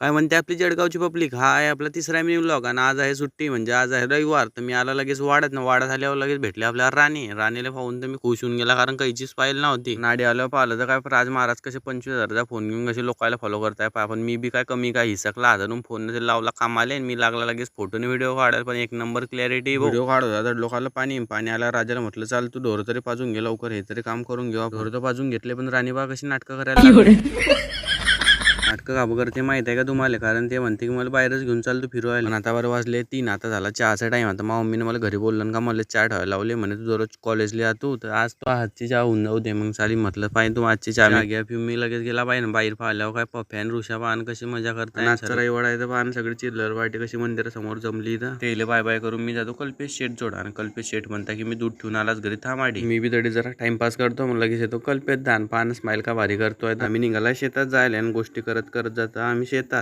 काय म्हणते आपली जळगावची पब्लिक? हा आहे आपला तिसरा मिनी व्लॉग आणि आज आहे सुट्टी, म्हणजे आज आहे रविवार. तर मी आला लगेच वाड्यात ना, वाड्यात आल्यावर लगेच भेटले आपल्याला राणीला पाहून तर मी खुश होऊन गेला, कारण काहीचीच पाहिलं नव्हती. नाडी आल्यावर पाहिलं तर काय राज महाराज कसे 25,000चा फोन घेऊन कसे लोकांना फॉलो करताय. पण मी बी काय कमी काय हिसकला हातातून फोन लावला कामाले, मी लागला लगेच फोटोने व्हिडिओ काढायला. पण एक नंबर क्लॅरिटी व्हिडिओ काढत होता. लोकांना पाणी आला. राजाला म्हटलं चाल तू ढोर तरी पाजून घे लवकर, हे तरी काम करून घेऊ. ढोर तर पाजून घेतले, पण राणी बा कशी नाटकं करायला लागली. नाटकं का करते माहित आहे का तुम्हाला? कारण ते म्हणते की मला बाहेरच घेऊन चालतो फिरवायला. पण आता बरं वाजले 3, आता झाला चहाचा टाइम. आता मम्मीने मला घरी बोललं का मला चहा ठेवायला लावले, म्हणे तू दररोज कॉलेजला जातो तर आज तो हातची चहा होऊन जाऊ दे. मग चाली म्हटलं पाहिजे तू आजची चहा घ्या पिऊ. मी लगेच गेला पाहिजे बाहेर पाहिल्यावर काय पफ्यान ऋषा पान कशी मजा करताय. आजचा रविवार आहे तर पान सगळी चिल्लर वाटी कशी मंदिरासमोर जमली. तर तेले बाय बाय करून मी जातो कल्पेश शेठ जोड. आणि कल्पेश शेठ म्हणता की मी दूध ठेवून आलाच घरी थांबाडी. मी बी तरी जरा टाइमपास करतो, मग लगेच येतो कल्पेश दान. पान स्माईल का भारी करतोय. आम्ही निघाला शेतात जायला आणि गोष्टी करत करत जाता आम्ही शेतात.